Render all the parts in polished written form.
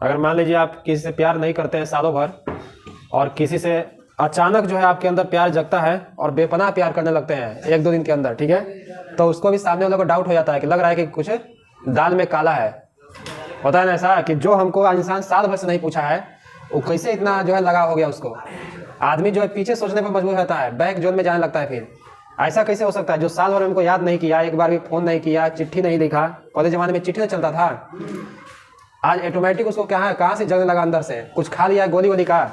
अगर मान लीजिए आप किसी से प्यार नहीं करते हैं सालों भर और किसी से अचानक जो है आपके अंदर प्यार जगता है और बेपनाह प्यार करने लगते हैं 1-2 दिन के अंदर, ठीक है, तो उसको भी सामने वाले को डाउट हो जाता है कि लग रहा है कि कुछ दाल में काला है। होता है ना ऐसा कि जो हमको इंसान साल भर से नहीं पूछा है वो कैसे इतना जो है लगा हो गया उसको। आदमी जो है पीछे सोचने पर मजबूर रहता है, बैक जोन में जाने लगता है। फिर ऐसा कैसे हो सकता है जो साल भर में हमको याद नहीं किया, एक बार भी फोन नहीं किया, चिट्ठी नहीं लिखा। पहले जमाने में चिट्ठी नहीं चलता था, आज ऑटोमेटिक उसको क्या है कहाँ से जलने लगा, अंदर से कुछ खा लिया गोली वोली का,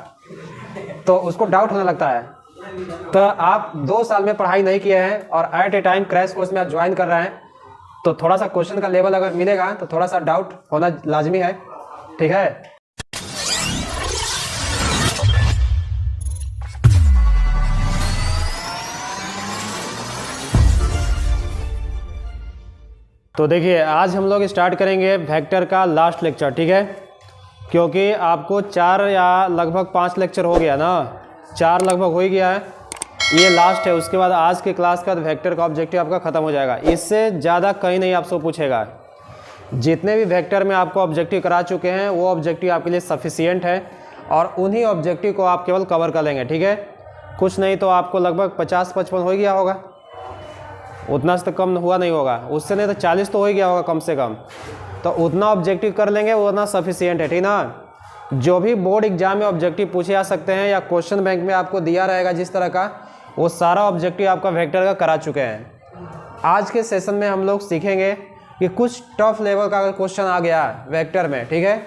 तो उसको डाउट होने लगता है। तो आप 2 साल में पढ़ाई नहीं किए हैं और at a time crash course में आप ज्वाइन कर रहे हैं, तो थोड़ा सा क्वेश्चन का लेवल अगर मिलेगा तो थोड़ा सा डाउट होना लाजमी है, ठीक है। तो देखिए आज हम लोग स्टार्ट करेंगे वेक्टर का लास्ट लेक्चर, ठीक है, क्योंकि आपको 4 या लगभग 5 लेक्चर हो गया ना, 4 लगभग हो ही गया है, ये लास्ट है। उसके बाद आज के क्लास का वेक्टर का ऑब्जेक्टिव आपका ख़त्म हो जाएगा। इससे ज़्यादा कहीं नहीं आपसे पूछेगा। जितने भी वेक्टर में आपको ऑब्जेक्टिव करा चुके हैं वो ऑब्जेक्टिव आपके लिए सफिशियंट है और उन्हीं ऑब्जेक्टिव को आप केवल कवर कर लेंगे, ठीक है। कुछ नहीं तो आपको लगभग 50-55 हो गया होगा, उतना से तो कम हुआ नहीं होगा, उससे नहीं तो 40 तो हो ही गया होगा कम से कम। तो उतना ऑब्जेक्टिव कर लेंगे उतना सफिशियंट है, ठीक ना। जो भी बोर्ड एग्जाम में ऑब्जेक्टिव पूछे जा सकते हैं या क्वेश्चन बैंक में आपको दिया रहेगा जिस तरह का, वो सारा ऑब्जेक्टिव आपका वेक्टर का करा चुके हैं। आज के सेशन में हम लोग सीखेंगे कि कुछ टफ लेवल का अगर क्वेश्चन आ गया वेक्टर में, ठीक है,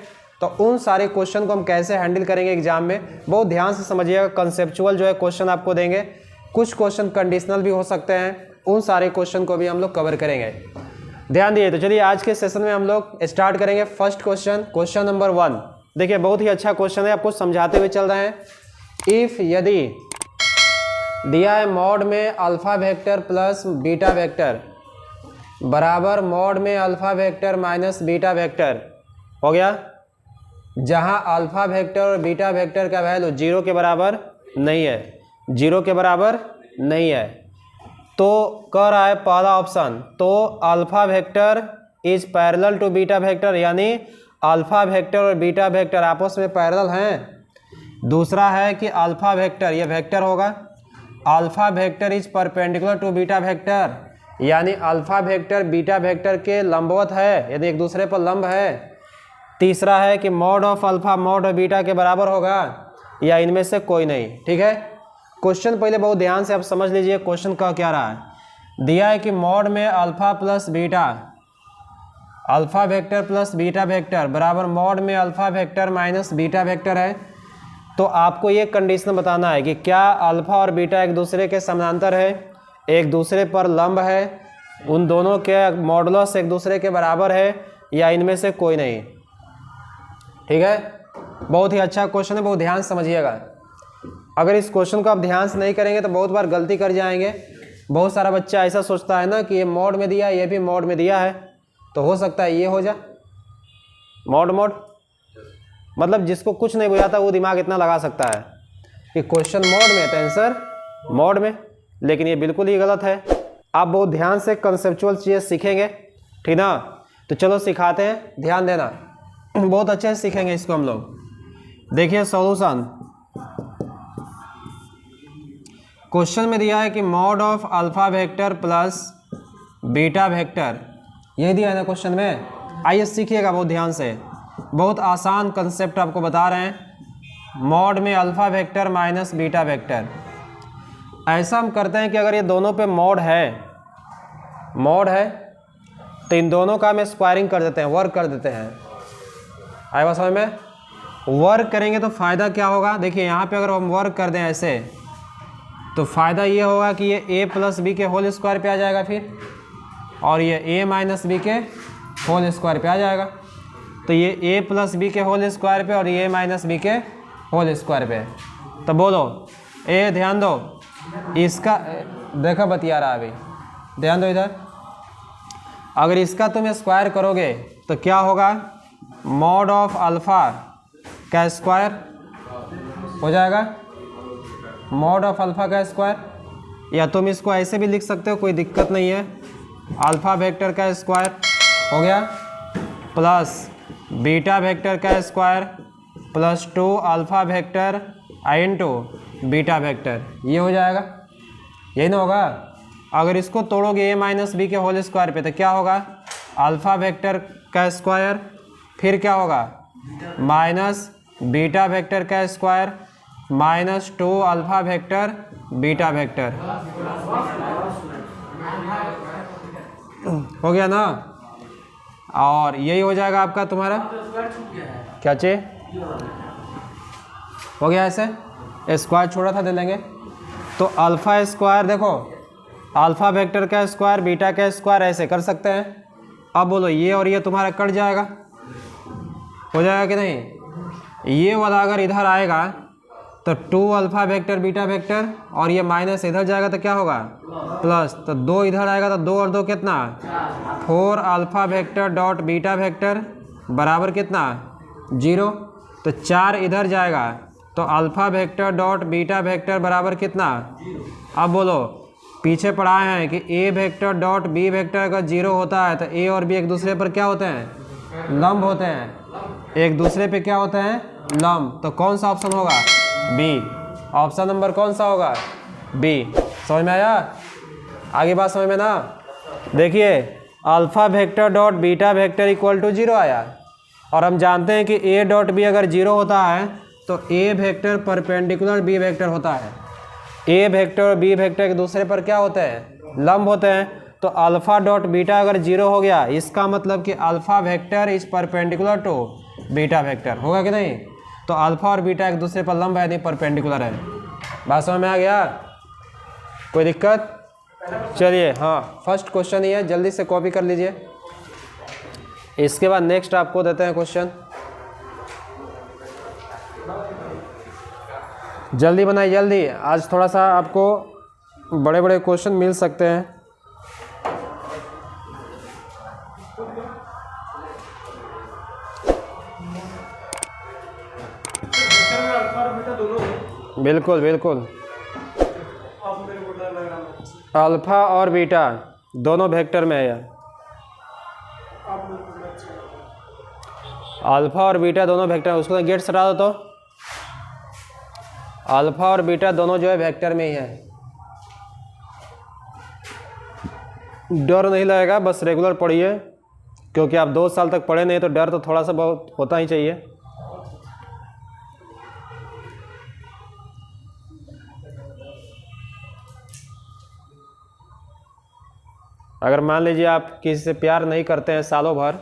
तो उन सारे क्वेश्चन को हम कैसे हैंडल करेंगे एग्जाम में। बहुत ध्यान से समझिएगा, कंसेप्चुअल जो है क्वेश्चन आपको देंगे, कुछ क्वेश्चन कंडीशनल भी हो सकते हैं, उन सारे क्वेश्चन को भी हम लोग कवर करेंगे। ध्यान दिए। तो चलिए आज के सेशन में हम लोग स्टार्ट करेंगे फर्स्ट क्वेश्चन, क्वेश्चन नंबर 1। देखिए बहुत ही अच्छा क्वेश्चन है, आपको समझाते हुए चल रहे हैं। इफ यदि दिया है मॉड में alpha vector plus beta vector बराबर मॉड में alpha vector minus beta vector, हो गया, जहां अल्फा वेक्टर और बीटा वेक्टर का वैल्यू 0 के बराबर नहीं है, 0 के बराबर नहीं है, तो कह रहा है पहला ऑप्शन, तो alpha vector is parallel to beta vector, यानी अल्फा वेक्टर और बीटा वेक्टर आपस में पैरेलल हैं। दूसरा है कि अल्फा वेक्टर, ये वेक्टर होगा, alpha vector is perpendicular to beta vector, यानी अल्फा वेक्टर बीटा वेक्टर के लंबवत है, यानी एक दूसरे पर लंब है। तीसरा है कि mod of alpha mod of beta के बराबर होगा या इनमें से कोई नहीं, ठीक है। क्वेश्चन पहले बहुत ध्यान से आप समझ लीजिए, क्वेश्चन का क्या रहा है। दिया है कि मॉड में alpha plus beta, alpha vector plus beta vector बराबर मॉड में alpha vector minus beta vector है। तो आपको ये कंडीशन बताना है कि क्या अल्फा और बीटा एक दूसरे के समानांतर है, एक दूसरे पर लंब है, उन दोनों के मॉडुलस एक दूसरे के बराबर है या इनमें से कोई नहीं, ठीक है। बहुत ही अच्छा क्वेश्चन है, बहुत ध्यान से समझिएगा। अगर इस क्वेश्चन को आप ध्यान से नहीं करेंगे तो बहुत बार गलती कर जाएंगे। बहुत सारा बच्चा ऐसा सोचता है ना कि ये मॉड में दिया है, ये भी मॉड में दिया है, तो हो सकता है ये हो जा मॉड मॉड, मतलब जिसको कुछ नहीं बुझाता वो दिमाग इतना लगा सकता है कि क्वेश्चन मॉड में तो आंसर मॉड में, लेकिन ये बिल्कुल ही गलत है। आप बहुत ध्यान से कंसेप्चुअल चीज़ें सीखेंगे, ठीक ना। तो चलो सिखाते हैं, ध्यान देना, बहुत अच्छे से सीखेंगे इसको हम लोग। देखिए सॉल्यूशन, क्वेश्चन में दिया है कि mod of alpha vector plus beta vector, यही दिया है ना क्वेश्चन में। आइए सीखिएगा बहुत ध्यान से, बहुत आसान कंसेप्ट आपको बता रहे हैं। मॉड में alpha vector minus beta vector, ऐसा हम करते हैं कि अगर ये दोनों पे मॉड है तो इन दोनों का हम स्क्वायरिंग कर देते हैं, वर्क कर देते हैं। आए बात समझ में? वर्क करेंगे तो फ़ायदा क्या होगा, देखिए यहाँ पे अगर हम वर्क कर दें ऐसे तो फ़ायदा ये होगा कि ये a प्लस बी के होल स्क्वायर पे आ जाएगा फिर, और ये a माइनस बी के होल स्क्वायर पे आ जाएगा। तो ये a प्लस बी के होल स्क्वायर पे और ये माइनस बी के होल स्क्वायर पे। तो बोलो ए, ध्यान दो, इसका देखो बतिया रहा अभी, ध्यान दो इधर। अगर इसका तुम स्क्वायर करोगे तो क्या होगा, मॉड ऑफ अल्फ़ा का स्क्वायर हो जाएगा, मॉड ऑफ अल्फ़ा का स्क्वायर, या तुम इसको ऐसे भी लिख सकते हो, कोई दिक्कत नहीं है, अल्फ़ा वेक्टर का स्क्वायर हो गया प्लस बीटा वेक्टर का square plus 2 alpha vector into beta vector, ये हो जाएगा, यही ना होगा। अगर इसको तोड़ोगे a माइनस बी के होल स्क्वायर पे तो क्या होगा, अल्फ़ा वेक्टर का स्क्वायर, फिर क्या होगा माइनस बीटा वेक्टर का square minus 2 alpha vector beta vector, हो गया ना। और यही हो जाएगा आपका तुम्हारा क्या चाहिए, हो गया ऐसे, स्क्वायर छोड़ा था दे लेंगे। तो अल्फ़ा स्क्वायर देखो, अल्फ़ा वेक्टर का स्क्वायर बीटा का स्क्वायर ऐसे कर सकते हैं। अब बोलो ये और ये तुम्हारा कट जाएगा, हो जाएगा कि नहीं। ये वाला अगर इधर आएगा तो 2 अल्फ़ा वेक्टर बीटा वेक्टर, और ये माइनस इधर जाएगा तो क्या होगा प्लस, तो 2 इधर आएगा तो 2 और 2 कितना 4 alpha vector dot beta vector बराबर कितना 0, तो 4 इधर जाएगा तो alpha vector dot beta vector बराबर कितना। अब बोलो पीछे पढ़ाए हैं कि A vector dot B vector अगर 0 होता है तो ए और बी एक दूसरे पर क्या होते हैं, लंब होते हैं, एक दूसरे पे क्या होते हैं, लंब। तो कौन सा ऑप्शन होगा, बी। ऑप्शन नंबर कौन सा होगा, बी। समझ में आया, आगे बात समझ में ना। देखिए alpha vector dot beta vector equal to 0 आया, और हम जानते हैं कि ए डॉट बी अगर 0 होता है तो ए वेक्टर परपेंडिकुलर बी वेक्टर होता है। ए वेक्टर और बी वेक्टर एक दूसरे पर क्या होते हैं, लंब होते हैं। तो अल्फ़ा डॉट बीटा अगर 0 हो गया, इसका मतलब कि alpha vector is perpendicular to beta vector, होगा कि नहीं। तो अल्फ़ा और बीटा एक दूसरे पर लंब है, नहीं परपेंडिकुलर है। बात समझ में आ गया, कोई दिक्कत। चलिए हाँ, फर्स्ट क्वेश्चन ही है, जल्दी से कॉपी कर लीजिए। इसके बाद नेक्स्ट आपको देते हैं क्वेश्चन, जल्दी बनाइए जल्दी, आज थोड़ा सा आपको बड़े बड़े क्वेश्चन मिल सकते हैं। बिल्कुल बिल्कुल, अल्फ़ा और बीटा दोनों वेक्टर में है, अल्फ़ा और बीटा दोनों वेक्टर, उसको गेट हटा दो तो अल्फ़ा और बीटा दोनों जो है वेक्टर में ही है। डर नहीं लगेगा, बस रेगुलर पढ़िए, क्योंकि आप 2 साल तक पढ़े नहीं तो डर तो थोड़ा सा बहुत होता ही चाहिए। अगर मान लीजिए आप किसी से प्यार नहीं करते हैं सालों भर,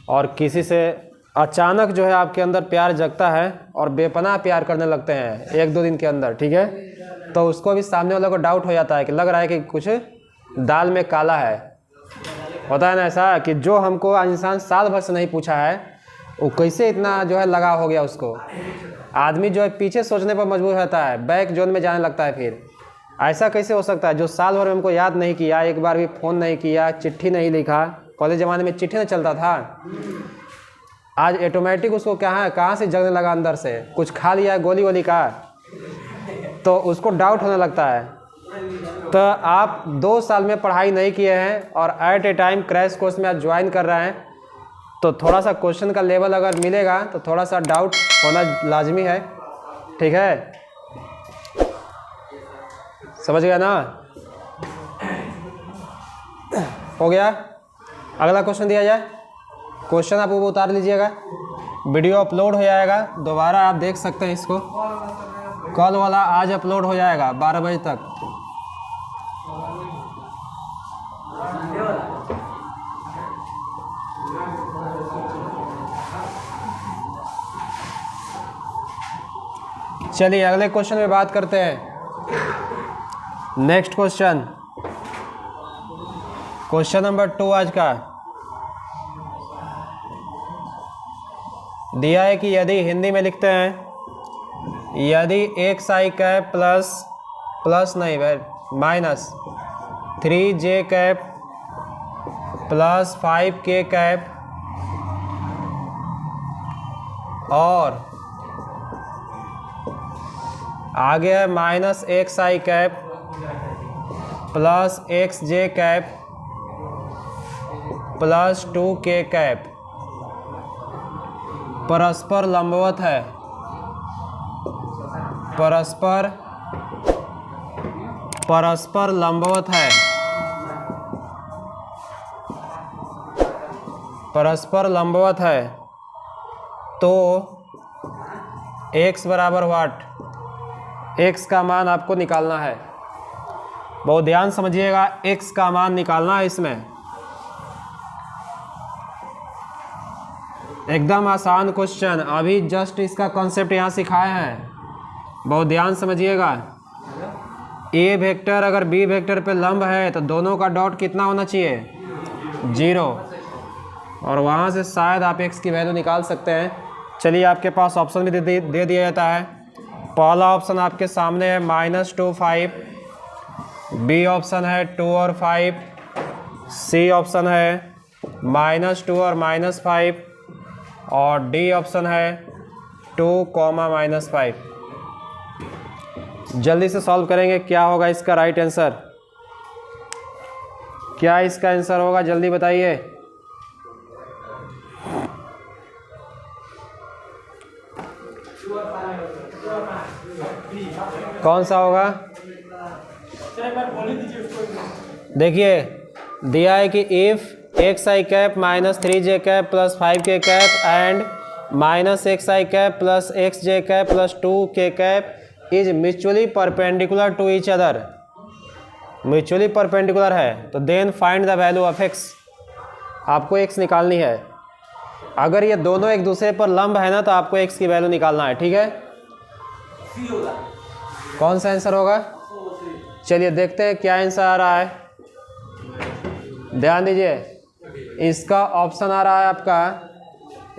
और किसी से अचानक जो है आपके अंदर प्यार जगता है और बेपनाह प्यार करने लगते हैं 1-2 दिन के अंदर, ठीक है, तो उसको भी सामने वाले को डाउट हो जाता है कि लग रहा है कि कुछ दाल में काला है। होता है ना ऐसा कि जो हमको इंसान साल भर से नहीं पूछा है, वो कैसे इतना जो है लगा हो गया उसको। आदमी जो है पीछे सोचने पर मजबूर रहता है, बैक जोन में जाने लगता है। फिर ऐसा कैसे हो सकता है, जो साल भर में हमको याद नहीं किया, एक बार भी फ़ोन नहीं किया, चिट्ठी नहीं लिखा, पहले ज़माने में चिट्ठी नहीं चलता था, आज ऑटोमेटिक उसको कहाँ से जगने लगा, अंदर से कुछ खा लिया गोली वोली का, तो उसको डाउट होने लगता है। तो आप 2 साल में पढ़ाई नहीं किए हैं और at a time crash course में आप ज्वाइन कर रहे हैं, तो थोड़ा सा क्वेश्चन का लेवल अगर मिलेगा तो थोड़ा सा डाउट होना लाजमी है, ठीक है, समझ गया ना। हो गया, अगला क्वेश्चन दिया जाए। क्वेश्चन आप वो उतार लीजिएगा, वीडियो अपलोड हो जाएगा, दोबारा आप देख सकते हैं इसको। कल वाला आज अपलोड हो जाएगा 12 बजे तक। चलिए अगले क्वेश्चन में बात करते हैं। नेक्स्ट क्वेश्चन, क्वेश्चन नंबर 2 आज का दिया है कि यदि हिंदी में लिखते हैं, यदि एक्स आई कैप प्लस नहीं minus 3j cap plus 5k cap और आगे है minus x i cap plus xj cap plus 2k cap, परस्पर लंबवत है, परस्पर लंबवत है, परस्पर लंबवत है, तो x बराबर वाट, x का मान आपको निकालना है। बहुत ध्यान समझिएगा, x का मान निकालना है इसमें। एकदम आसान क्वेश्चन, अभी जस्ट इसका कॉन्सेप्ट यहाँ सिखाए हैं, बहुत ध्यान समझिएगा। ए वेक्टर अगर बी वेक्टर पे लंब है तो दोनों का डॉट कितना होना चाहिए, 0, और वहाँ से शायद आप x की वैल्यू निकाल सकते हैं। चलिए आपके पास ऑप्शन भी दे दिया जाता है। पहला ऑप्शन आपके सामने है -2 5, बी ऑप्शन है 2 और 5, सी ऑप्शन है -2 और -5, और डी ऑप्शन है 2, -5। जल्दी से सॉल्व करेंगे, क्या होगा इसका राइट आंसर, क्या इसका आंसर होगा, जल्दी बताइए। कौन सा होगा, देखिए दिया है कि if xi cap -3j cap plus 5k cap and -xi cap plus xj cap plus 2k cap is mutually perpendicular to each other, mutually perpendicular है, तो then find the value of x। आपको x निकालनी है। अगर ये दोनों एक दूसरे पर लंब है ना तो आपको x की वैल्यू निकालना है, ठीक है। कौन सा आंसर होगा, चलिए देखते हैं क्या आंसर आ रहा है। ध्यान दीजिए, इसका ऑप्शन आ रहा है आपका,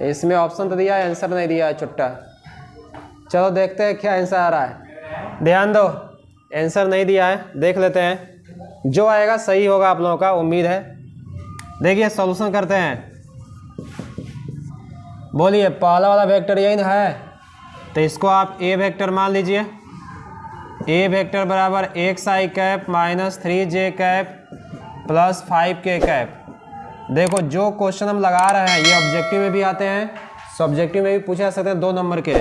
इसमें ऑप्शन तो दिया है, आंसर नहीं दिया है छुट्टा। चलो देखते हैं क्या आंसर आ रहा है। ध्यान दो, आंसर नहीं दिया है, देख लेते हैं, जो आएगा सही होगा आप लोगों का, उम्मीद है। देखिए सॉल्यूशन करते हैं। बोलिए पहला वाला वेक्टर यही ना है, तो इसको आप ए वेक्टर मान लीजिए। ए वेक्टर बराबर xi cap -3j cap plus 5k cap. देखो जो क्वेश्चन हम लगा रहे हैं ये ऑब्जेक्टिव में भी आते हैं, सब्जेक्टिव में भी पूछे जा सकते हैं 2 नंबर के।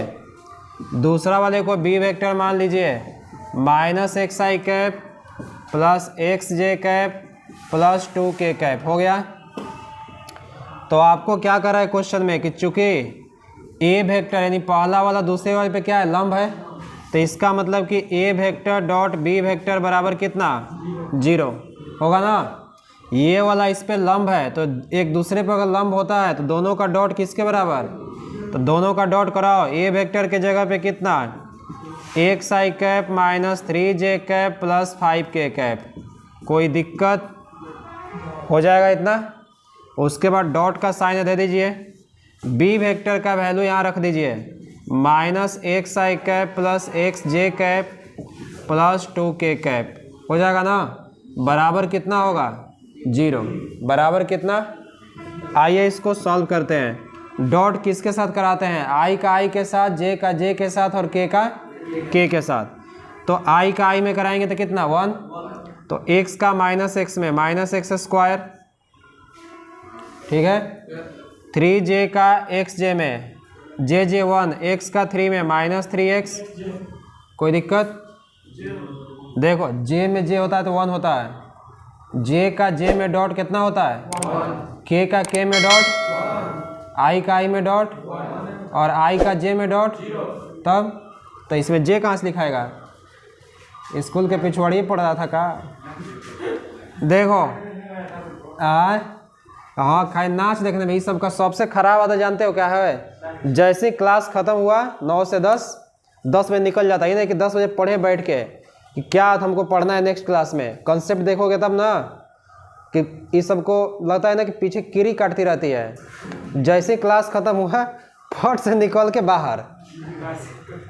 दूसरा वाले को बी वेक्टर मान लीजिए, -xi cap plus xj cap plus 2k cap, हो गया। तो आपको क्या कर रहा है क्वेश्चन में कि चूंकि ए वेक्टर यानी पहला वाला दूसरे वाले पे क्या है, लंब है, तो इसका मतलब कि A vector dot B vector बराबर कितना, 0 होगा ना। ये वाला इस पे लंब है, तो एक दूसरे पर अगर लंब होता है तो दोनों का डॉट किसके बराबर, तो दोनों का डॉट कराओ। ए वेक्टर के जगह पे कितना, xi cap -3j cap plus 5k cap, कोई दिक्कत हो जाएगा इतना। उसके बाद डॉट का साइन दे दीजिए। बी वेक्टर का वैल्यू यहाँ रख दीजिए, -xi cap plus xj cap plus 2k cap, हो जाएगा ना। बराबर कितना होगा, 0, बराबर कितना। आइए इसको सॉल्व करते हैं। डॉट किसके साथ कराते हैं, i का i के साथ, j का j के साथ और k का k के साथ। तो i का i में कराएंगे तो कितना, 1, तो x का -x में -x², ठीक है। 3j का xj में j1, x का 3 में -3x, कोई दिक्कत। देखो j में j होता है तो 1 होता है, j का j में डॉट कितना होता है, k का k में डॉट, i का i में डॉट और i का j में डॉट, तब तो इसमें j कहाँ से लिखाएगा, स्कूल के पिछवाड़ी पढ़ रहा था का। देखो हाँ खाई नाच देखने में, इस सब का सबसे खराब आदत जानते हो क्या है, जैसे क्लास ख़त्म हुआ 9 से 10 बजे निकल जाता है, ये नहीं कि 10 बजे पढ़े बैठ के कि क्या हमको पढ़ना है नेक्स्ट क्लास में, कंसेप्ट देखोगे तब ना कि इस सबको लगता है ना कि पीछे कीड़ी काटती रहती है। जैसे क्लास ख़त्म हुआ फट से निकल के बाहर,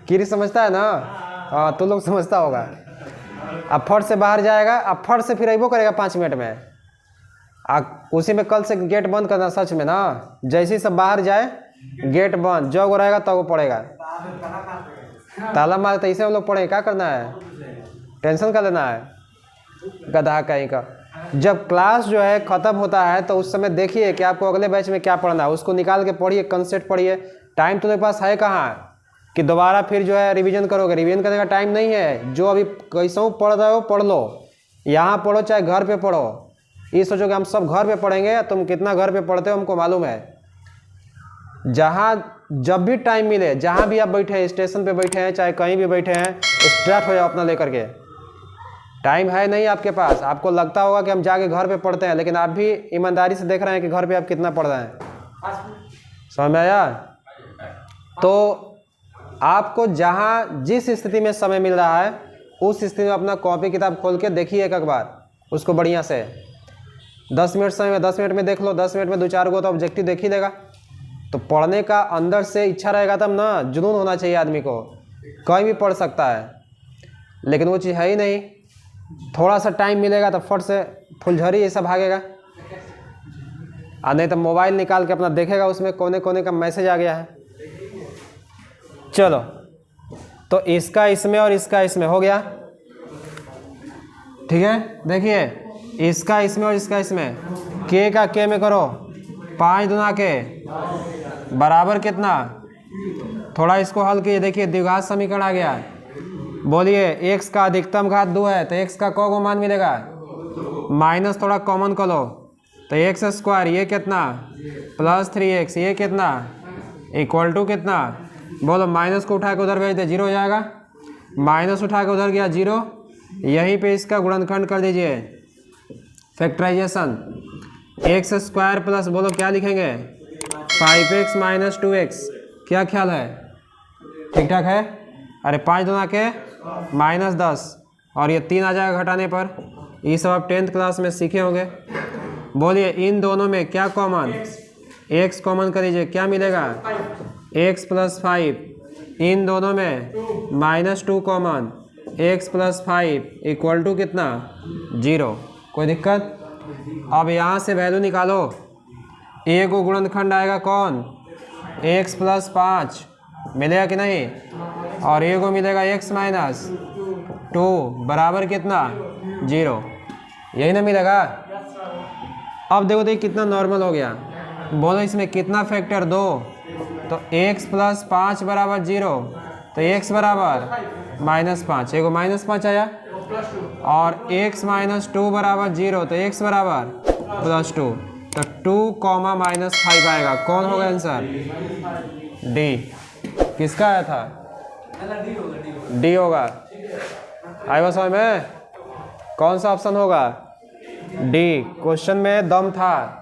कीड़ी समझता है ना, हाँ तो लोग समझता होगा। अब फट से बाहर जाएगा, अब फट से फिर अबो करेगा 5 मिनट में, उसी में कल से गेट बंद करना, सच में ना। जैसे ही सब बाहर जाए गेट बंद, जब वो रहेगा तब वो पड़ेगा, ताला मार, तो इसे हम लोग पढ़ें, क्या करना है, टेंशन कर लेना है, गधा कहीं का। जब क्लास जो है ख़त्म होता है तो उस समय देखिए कि आपको अगले बैच में क्या पढ़ना है, उसको निकाल के पढ़िए, कंसेप्ट पढ़िए, टाइम तुम्हारे पास है कहाँ कि दोबारा फिर जो है रिवीजन करोगे। रिवीजन करने का टाइम नहीं है। जो अभी कैसा पढ़ रहे हो पढ़ लो, यहाँ पढ़ो चाहे घर पे पढ़ो। ये सोचो कि हम सब घर पे पढ़ेंगे, तुम कितना घर पे पढ़ते हो हमको मालूम है। जहाँ जब भी टाइम मिले, जहाँ भी आप बैठे हैं, स्टेशन पे बैठे हैं चाहे कहीं भी बैठे हैं, स्टार्ट हो जाओ अपना लेकर के। टाइम है नहीं आपके पास। आपको लगता होगा कि हम जाके घर पे पढ़ते हैं, लेकिन आप भी ईमानदारी से देख रहे हैं कि घर पे आप कितना पढ़ रहे हैं। समझ में आया? तो आपको जहाँ जिस स्थिति में समय मिल रहा है उस स्थिति में अपना कॉपी किताब खोल के देखिए एक बार उसको बढ़िया से। 10 मिनट समय में 10 मिनट में देख लो, 10 मिनट में 2-4 गो तो ऑब्जेक्टिव देख ही लेगा। तो पढ़ने का अंदर से इच्छा रहेगा तब ना, जुनून होना चाहिए आदमी को। कोई भी पढ़ सकता है, लेकिन वो चीज़ है ही नहीं। थोड़ा सा टाइम मिलेगा तो फट से फुलझड़ी ऐसा भागेगा, और नहीं तो मोबाइल निकाल के अपना देखेगा उसमें कोने कोने का मैसेज आ गया है। चलो, तो इसका इसमें और इसका इसमें हो गया, ठीक है। देखिए, इसका इसमें और इसका इसमें, के का के में करो, 5 दूना के बराबर कितना। थोड़ा इसको हल कीजिए। देखिए द्विघात समीकरण आ गया। बोलिए, x का अधिकतम घात 2 है तो x का को मान मिलेगा, माइनस थोड़ा कॉमन कर लो तो एक्स स्क्वायर ये कितना प्लस 3x ये कितना इक्वल टू कितना। बोलो, माइनस को उठा के उधर भेज दे, 0 हो जाएगा। माइनस उठा के उधर गया 0, यहीं पे इसका गुणनखंड कर दीजिए, फैक्टराइजेशन। एक्स स्क्वायर प्लस, बोलो क्या लिखेंगे, 5x माइनस 2x। क्या ख्याल है, ठीक ठाक है? अरे 5 दूना के -10 और ये 3 आ जाएगा घटाने पर। ये सब आप 10th क्लास में सीखे होंगे। बोलिए, इन दोनों में क्या कॉमन, x कॉमन कर दीजिए, क्या मिलेगा x प्लस 5। इन दोनों में -2 common, x plus 5 equal to कितना 0। कोई दिक्कत? अब यहाँ से वैल्यू निकालो। a को गुणनखंड आएगा कौन, x प्लस 5 मिलेगा कि नहीं, और a को मिलेगा x माइनस 2 बराबर कितना 0। यही ना मिलेगा। अब देखो तो कितना नॉर्मल हो गया। बोलो, इसमें कितना फैक्टर 2, तो x प्लस 5 बराबर 0, तो x बराबर -5, एगो -5 आया, और x माइनस 2 बराबर 0, तो x बराबर +2, तो 2 कॉमा -5 आएगा। कौन होगा आंसर, डी। किसका आया था, डी होगा। आएगा समझ में? कौन सा ऑप्शन होगा, डी। क्वेश्चन में दम था,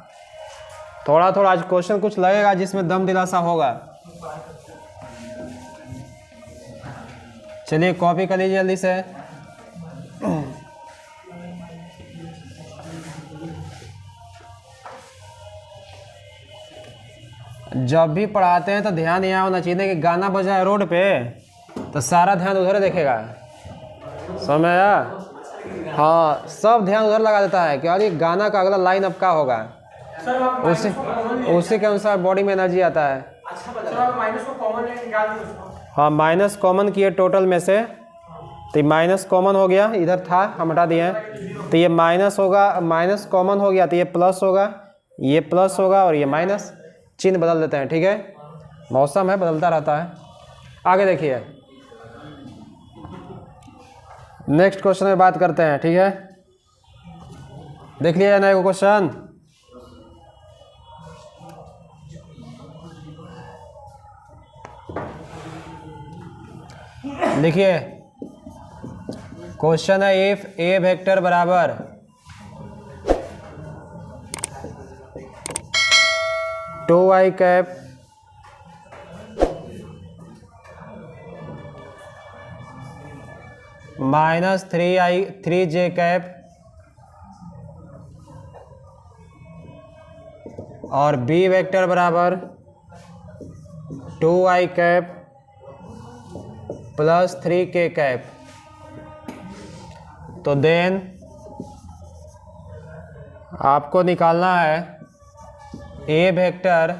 थोड़ा थोड़ा आज क्वेश्चन कुछ लगेगा जिसमें दम दिलासा होगा। चलिए कॉपी कर लीजिए जल्दी से। जब भी पढ़ाते हैं तो ध्यान यहाँ होना चाहिए कि गाना बजा है रोड पे तो सारा ध्यान उधर देखेगा। समझ में आया? हाँ, सब ध्यान उधर लगा देता है कि अरे गाना का अगला लाइन अब क्या होगा, उसी के अनुसार बॉडी में एनर्जी आता है। हाँ, माइनस कॉमन किए टोटल में से, तो ये माइनस कॉमन हो गया, इधर था हम हटा दिए हैं, तो ये माइनस होगा, माइनस कॉमन हो गया तो ये प्लस होगा, ये प्लस होगा और ये माइनस। चिन्ह बदल देते हैं, ठीक है, मौसम है बदलता रहता है। आगे देखिए, नेक्स्ट क्वेश्चन में बात करते हैं, ठीक है। देख लिया ना क्वेश्चन, देखिए क्वेश्चन है, इफ ए वेक्टर बराबर -2i माइनस 3j और बी वेक्टर बराबर 2i प्लस 3k, तो देन आपको निकालना है ए vector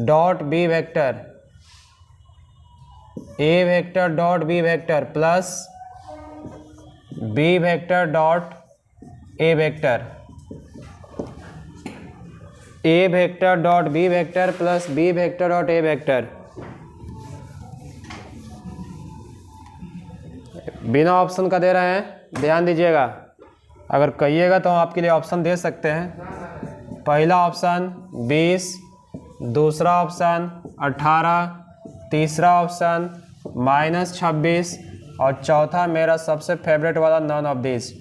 dot B vector, a vector dot B vector plus B vector dot A vector. A vector dot B vector plus B vector dot A vector. बिना option का दे रहे हैं, ध्यान दीजिएगा। अगर कहिएगा तो हम आपके लिए ऑप्शन दे सकते हैं। पहला ऑप्शन 20, दूसरा ऑप्शन 18, तीसरा ऑप्शन -26 और चौथा मेरा सबसे फेवरेट वाला none of this.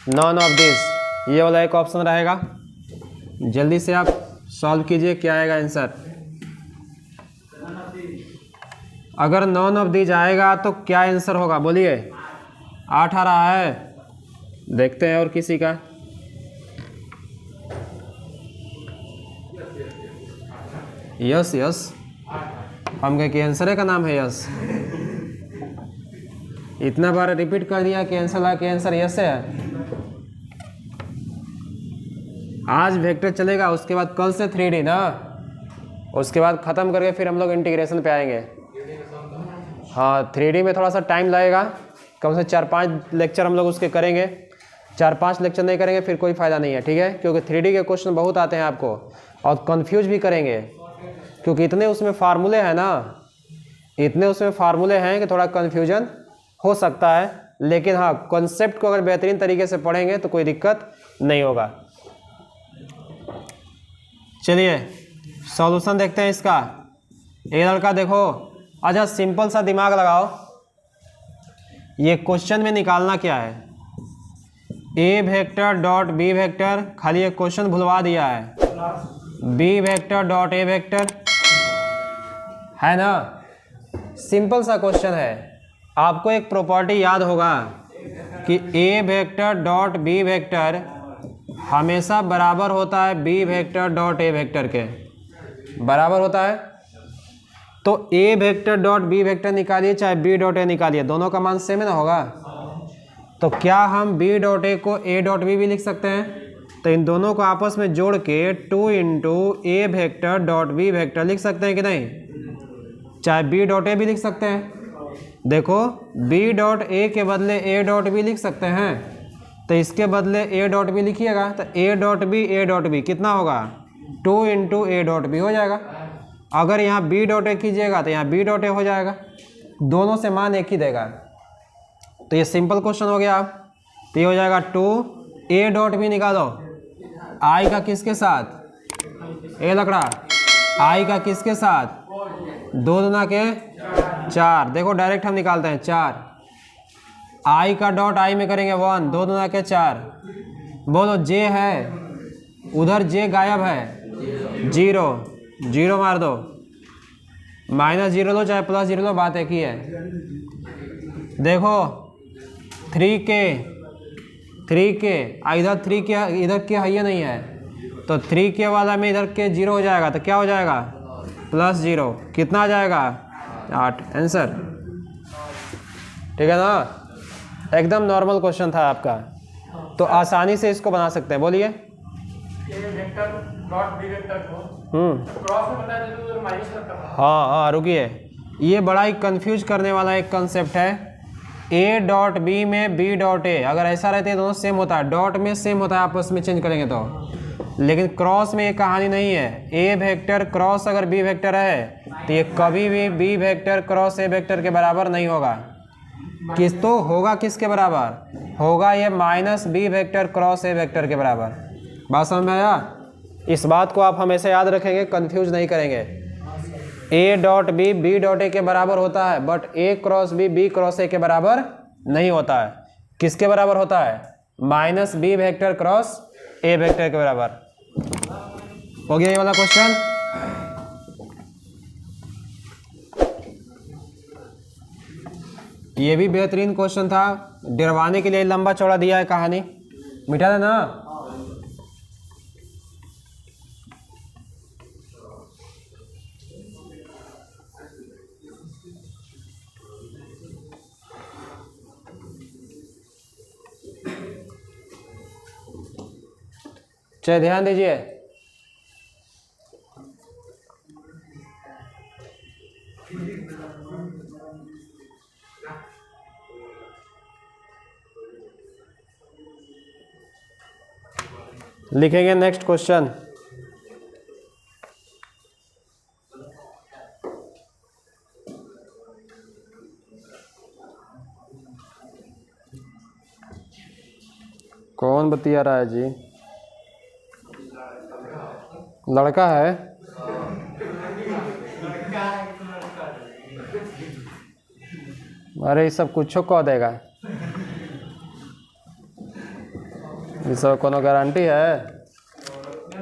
None of this ये वाला एक ऑप्शन रहेगा। जल्दी से आप सॉल्व कीजिए, क्या आएगा आंसर। अगर नॉन ऑफ दिस आएगा तो क्या आंसर होगा बोलिए। 8 आ रहा है, देखते हैं और किसी का। यस यस, हम कहे कि आंसर का नाम है यस। इतना बार रिपीट कर दिया कि आंसर ला के आंसर यस है। आज वेक्टर चलेगा, उसके बाद कल से 3D ना, उसके बाद ख़त्म करके फिर हम लोग इंटीग्रेशन पे आएंगे। हाँ 3D में थोड़ा सा टाइम लगेगा, कम से 4-5 लेक्चर हम लोग उसके करेंगे। 4-5 लेक्चर नहीं करेंगे फिर कोई फ़ायदा नहीं है, ठीक है। क्योंकि 3D के क्वेश्चन बहुत आते हैं आपको और कंफ्यूज भी करेंगे, क्योंकि इतने उसमें फार्मूले हैं ना, इतने उसमें फार्मूले हैं कि थोड़ा कन्फ्यूजन हो सकता है। लेकिन हाँ, कॉन्सेप्ट को अगर बेहतरीन तरीके से पढ़ेंगे तो कोई दिक्कत नहीं होगा। चलिए सॉल्यूशन देखते हैं इसका। एक लड़का देखो, अच्छा सिंपल सा दिमाग लगाओ, ये क्वेश्चन में निकालना क्या है। ए वेक्टर डॉट बी वेक्टर, खाली एक क्वेश्चन भुलवा दिया है। बी वेक्टर डॉट ए वेक्टर है ना, सिंपल सा क्वेश्चन है। आपको एक प्रॉपर्टी याद होगा कि A vector dot B vector हमेशा बराबर होता है बी वेक्टर डॉट ए वेक्टर के, बराबर होता है। तो ए वेक्टर डॉट बी वेक्टर निकालिए चाहे बी डॉट ए निकालिए, दोनों का मान सेम है ना होगा। तो क्या हम बी डॉट ए को ए डॉट बी भी लिख सकते हैं। तो इन दोनों को आपस में जोड़ के 2 इंटू ए वेक्टर डॉट बी वेक्टर लिख सकते हैं कि नहीं। चाहे बी डॉट ए भी लिख सकते हैं। देखो बी डॉट ए के बदले ए डॉट बी लिख सकते हैं, तो इसके बदले ए डॉट बी लिखिएगा। तो ए डॉट बी कितना होगा, 2 इंटू ए डॉट बी हो जाएगा। अगर यहाँ बी डॉट ए कीजिएगा तो यहाँ बी डॉट ए हो जाएगा, दोनों से मान एक ही देगा। तो ये सिंपल क्वेश्चन हो गया। तो ये हो जाएगा 2 ए डॉट बी निकालो, आई का किसके साथ, ए लकड़ा, आई का किसके साथ, 2 दूना के 4। देखो डायरेक्ट हम निकालते हैं 4, आई का डॉट आई में करेंगे 1, 2 दूना के 4। बोलो जे है, उधर जे गायब है, 0 0 मार दो, -0 लो चाहे +0 लो, बात एक ही है। देखो 3k इधर 3k इधर के है या नहीं है, तो 3k वाला में इधर के 0 हो जाएगा, तो क्या हो जाएगा +0, कितना आ जाएगा 8 आंसर। ठीक है ना, एकदम नॉर्मल क्वेश्चन था आपका, तो आसानी से इसको बना सकते हैं। बोलिए हाँ रुकिए, ये बड़ा ही कंफ्यूज करने वाला एक कंसेप्ट है। ए डॉट बी में बी डॉट ए, अगर ऐसा रहते हैं दोनों सेम होता है, डॉट में सेम होता है, आपस में चेंज करेंगे तो। लेकिन क्रॉस में ये कहानी नहीं है। ए वेक्टर क्रॉस अगर बी वेक्टर है तो ये कभी भी B vector cross A vector के बराबर नहीं होगा। किस तो होगा, किसके बराबर होगा, ये -b vector cross A vector के बराबर। बात समझ में आया। इस बात को आप हमेशा याद रखेंगे, कंफ्यूज नहीं करेंगे। A dot B B dot A के बराबर होता है, but A cross B cross A के बराबर नहीं होता है। किसके बराबर होता है, -b vector cross A vector के बराबर। हो गया ये वाला क्वेश्चन। ये भी बेहतरीन क्वेश्चन था, डरवाने के लिए लंबा चौड़ा दिया है कहानी, मिटा देना। चलिए ध्यान दीजिए, लिखेंगे नेक्स्ट क्वेश्चन। कौन बतिया रहा है जी? लड़का है? अरे ये सब कुछ कह देगा, ये सब कोनो गारंटी है?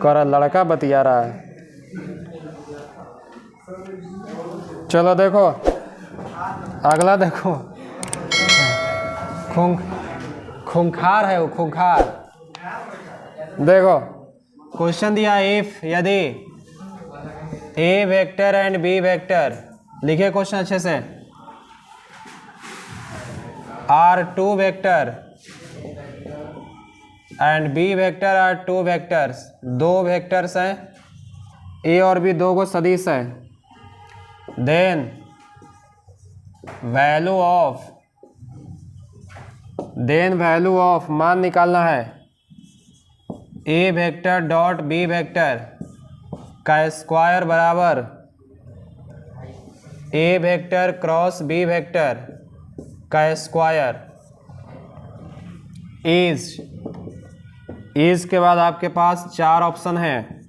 कर लड़का बतिया रहा है। चलो देखो अगला, देखो खूंखार है वो, खूंखार। देखो क्वेश्चन दिया, इफ यदि A vector and B vector, लिखिए क्वेश्चन अच्छे से, are two vector and B vector are two vectors, दो वेक्टर्स हैं, ए और बी दो को सदिश है, देन वैल्यू ऑफ मान निकालना है ए वेक्टर डॉट बी वेक्टर का स्क्वायर बराबर A vector cross B vector का स्क्वायर इज के बाद आपके पास चार ऑप्शन हैं,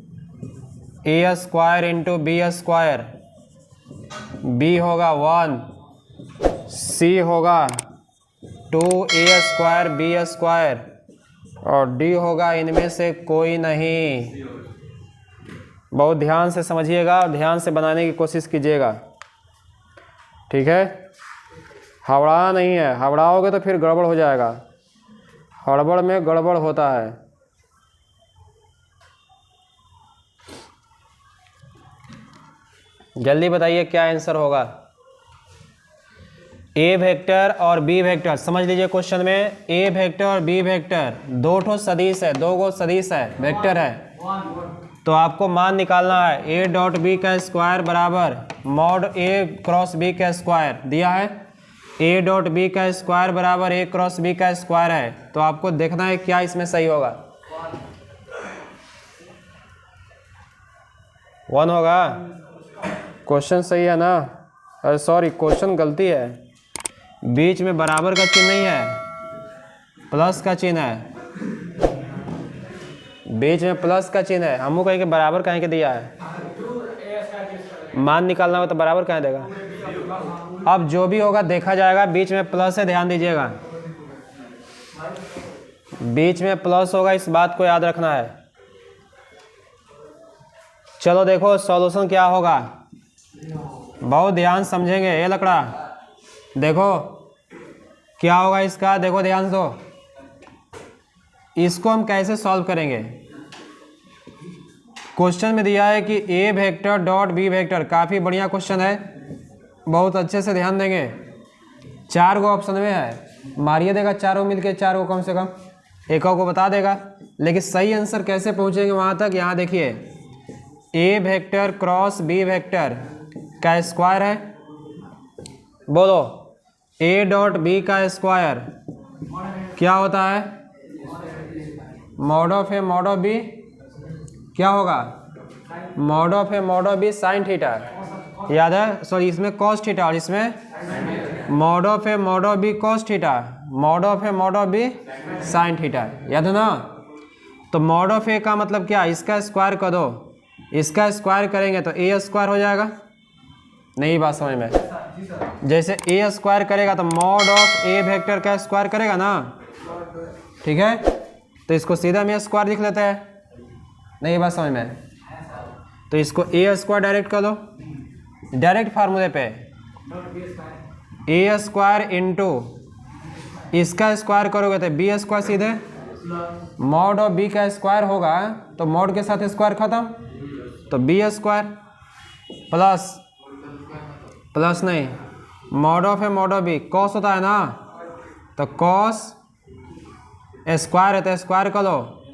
A square into B square, B होगा 1, सी होगा 2a स्क्वायर बी स्क्वायर, और डी होगा इनमें से कोई नहीं। बहुत ध्यान से समझिएगा और ध्यान से बनाने की कोशिश कीजिएगा, ठीक है? हवड़ा नहीं है, हवड़ाओगे तो फिर गड़बड़ हो जाएगा, हड़बड़ में गड़बड़ होता है। जल्दी बताइए क्या आंसर होगा। ए वेक्टर और बी वेक्टर, समझ लीजिए क्वेश्चन में ए वेक्टर और बी वेक्टर दो ठो सदिश है, दो गो सदिश है, वेक्टर है, तो आपको मान निकालना है ए डॉट बी का स्क्वायर बराबर मॉड ए क्रॉस बी का स्क्वायर दिया है, ए डॉट बी का स्क्वायर बराबर ए क्रॉस बी का स्क्वायर है, तो आपको देखना है क्या इसमें सही होगा। 1 होगा, क्वेश्चन सही है ना? अरे सॉरी, क्वेश्चन गलती है, बीच में बराबर का चिन्ह नहीं है, प्लस का चिन्ह है, बीच में प्लस का चिन्ह है। हमको कहीं के बराबर कहीं के दिया है, मान निकालना हो तो बराबर कहीं देगा। अब जो भी होगा देखा जाएगा, बीच में प्लस है, ध्यान दीजिएगा, बीच में प्लस होगा, इस बात को याद रखना है। चलो देखो सॉल्यूशन क्या होगा, बहुत ध्यान समझेंगे। ये लकड़ा देखो क्या होगा इसका, देखो ध्यान दो, इसको हम कैसे सॉल्व करेंगे। क्वेश्चन में दिया है कि A vector dot B vector, काफ़ी बढ़िया क्वेश्चन है, बहुत अच्छे से ध्यान देंगे। 4 गो ऑप्शन में है, मारिए देगा चारों मिलके, 4 को कम से कम एक को बता देगा, लेकिन सही आंसर कैसे पहुंचेंगे वहां तक, यहाँ देखिए A vector cross B vector का स्क्वायर है, बोलो ए डॉट बी का स्क्वायर क्या होता है, mod of A mod of B क्या होगा, mod of A mod of B sine theta, याद है? सॉरी, इसमें कॉस थीटा और इसमें mod of A mod of B cos theta, mod of A mod of B sine theta, याद है ना? तो मॉड ऑफ ए का मतलब क्या, इसका स्क्वायर कर दो, इसका स्क्वायर करेंगे तो ए स्क्वायर हो जाएगा, नहीं बात समझ में? जैसे ए स्क्वायर करेगा तो मॉड ऑफ ए वेक्टर का स्क्वायर करेगा ना, ठीक है? तो इसको सीधा हम ए स्क्वायर लिख लेते हैं, नहीं बात समझ में? तो इसको ए स्क्वायर डायरेक्ट कर दो, डायरेक्ट फार्मूले पे ए स्क्वायर इंटू इसका स्क्वायर करोगे तो बी स्क्वायर, सीधे मॉड ऑफ बी का स्क्वायर होगा तो मॉड के साथ स्क्वायर खत्म, तो बी स्क्वायर प्लस नहीं, मॉड ऑफ है मॉड ऑफ बी कॉस होता है ना, तो कॉस स्क्वायर है तो स्क्वायर कर लो,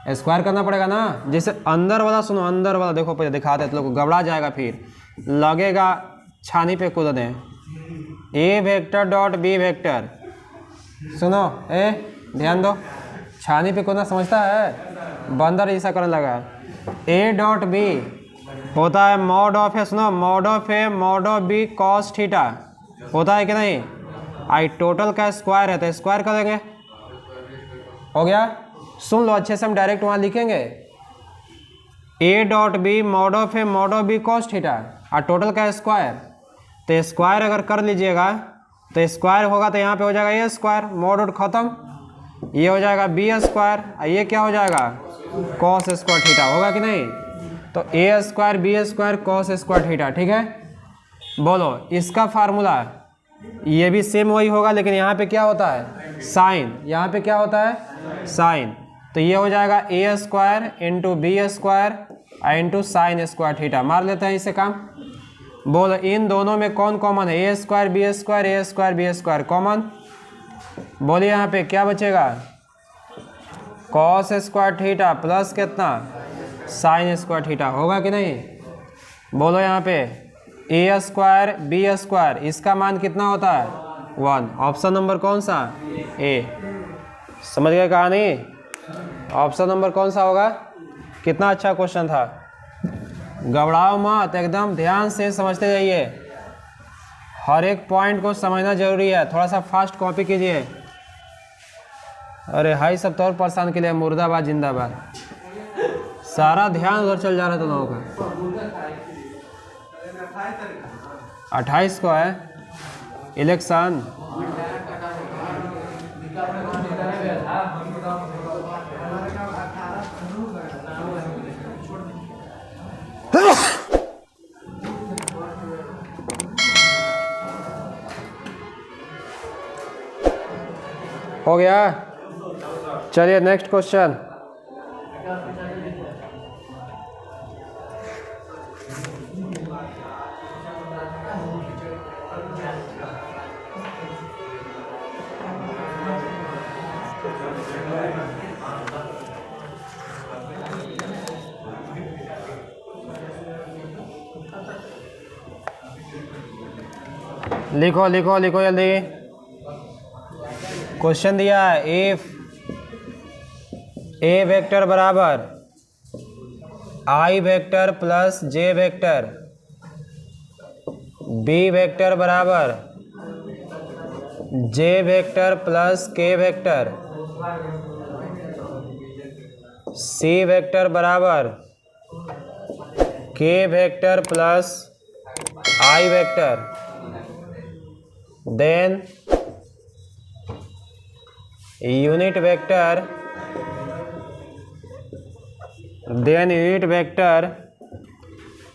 स्क्वायर करना पड़ेगा ना। जैसे अंदर वाला सुनो, अंदर वाला देखो, पहले दिखाते हैं तो लोग घबरा जाएगा, फिर लगेगा छानी पे कूद दें। ए वेक्टर डॉट बी वेक्टर, सुनो ए ध्यान दो, छानी पे कूदना समझता है, बंदर जैसा करने लगा। ए डॉट बी होता है मॉड ऑफ ए, सुनो, mod of A mod of B cos theta होता है कि नहीं। आई टोटल का स्क्वायर है तो स्क्वायर कर देंगे, हो गया। सुन लो अच्छे से, हम डायरेक्ट वहाँ लिखेंगे A dot B mod of A mod of B cos theta और टोटल का स्क्वायर, तो स्क्वायर अगर कर लीजिएगा तो स्क्वायर होगा तो यहाँ पे हो जाएगा ए स्क्वायर, मॉड आउट खत्म, ये हो जाएगा बी स्क्वायर और ये क्या हो जाएगा कॉस स्क्वायर थीटा, होगा कि नहीं। तो a square B square cos square theta, ठीक है। बोलो इसका फार्मूला, ये भी सेम वही होगा लेकिन यहाँ पे क्या होता है साइन, यहाँ पे क्या होता है साइन, तो ये हो जाएगा a square into B square into sine square theta. मार लेते हैं इसे काम। बोलो इन दोनों में कौन कॉमन है, ए स्क्वायर बी स्क्वायर, ए स्क्वायर बी स्क्वायर कॉमन। बोलिए यहाँ पे क्या बचेगा कॉस स्क्वायर थीटा प्लस कितना साइन स्क्वायर थीटा, होगा कि नहीं। बोलो यहाँ पे ए स्क्वायर बी स्क्वायर, इसका मान कितना होता है 1। ऑप्शन नंबर कौन सा ए, समझ गए कहानी। ऑप्शन नंबर कौन सा होगा। कितना अच्छा क्वेश्चन था, घबराओ मत, एकदम ध्यान से समझते जाइए, हर एक पॉइंट को समझना जरूरी है। थोड़ा सा फास्ट कॉपी कीजिए। अरे हाई सब तो और परेशान के लिए मुर्दाबाद जिंदाबाद, सारा ध्यान उधर चल जा रहा था लोगों का। 28 को है इलेक्शन। हो गया, चलिए नेक्स्ट क्वेश्चन। लिखो लिखो लिखो जल्दी। क्वेश्चन दिया है इफ ए वेक्टर बराबर I vector plus J vector, B vector बराबर जे वेक्टर प्लस के वेक्टर, सी वेक्टर बराबर K vector plus I vector, then unit vector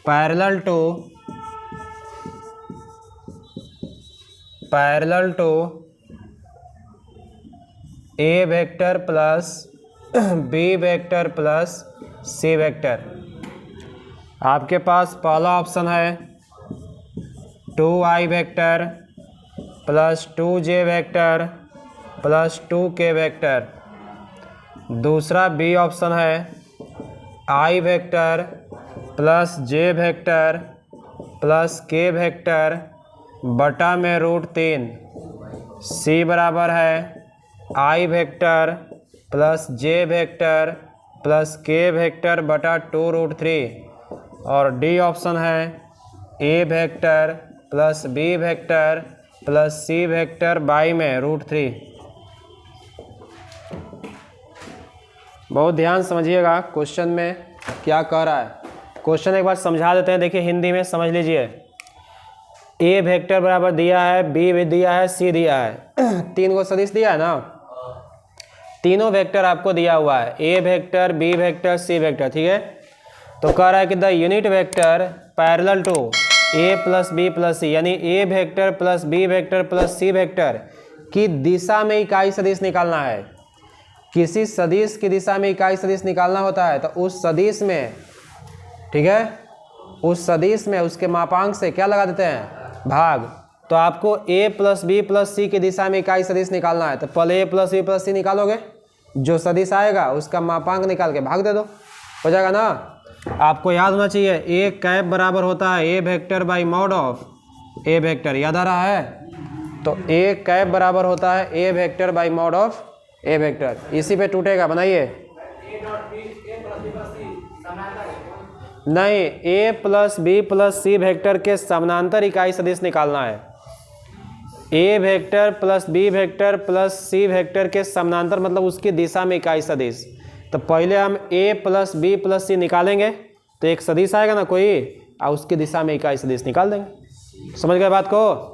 parallel to A vector plus B vector plus C vector. आपके पास पहला option है 2i vector plus 2j vector plus 2k vector. दूसरा B option है I vector plus J vector plus के vector बटा में √3। C बराबर है I vector plus J vector plus के वेक्टर बटा 2√3। और डी ऑप्शन है ए vector plus B vector plus C vector by में √3। बहुत ध्यान समझिएगा क्वेश्चन में क्या कह रहा है। क्वेश्चन एक बार समझा देते हैं, देखिए हिंदी में समझ लीजिए। ए वेक्टर बराबर दिया है, बी भी दिया है, सी दिया है, 3 को सदिश दिया है ना, तीनों वेक्टर आपको दिया हुआ है, ए वेक्टर बी वेक्टर सी वेक्टर, ठीक है। तो कह रहा है कि the unit vector parallel to a plus b plus c, यानी a vector plus B vector plus C vector की दिशा में इकाई सदिश निकालना है। किसी सदिश की दिशा में इकाई सदिश निकालना होता है तो उस सदिश में, ठीक है, उस सदिश में उसके मापांक से क्या लगा देते हैं भाग। तो आपको a प्लस बी प्लस सी की दिशा में इकाई सदिश निकालना है तो पहले a प्लस बी प्लस सी निकालोगे, जो सदिश आएगा उसका मापांक निकाल के भाग दे दो, हो जाएगा ना। आपको याद होना चाहिए ए कैप बराबर होता है ए vector by mod of A vector, याद आ रहा है। तो ए कैप बराबर होता है ए vector by mod of A vector, इसी पे टूटेगा, बनाइए। नहीं, a plus b plus C vector के समानांतर इकाई सदिश निकालना है। ए vector plus B vector plus सी वेक्टर के समानांतर मतलब उसकी दिशा में इकाई सदिश। तो पहले हम ए प्लस बी प्लस सी निकालेंगे तो एक सदिश आएगा ना कोई, और उसकी दिशा में इकाई सदिश निकाल देंगे। समझ गए बात को?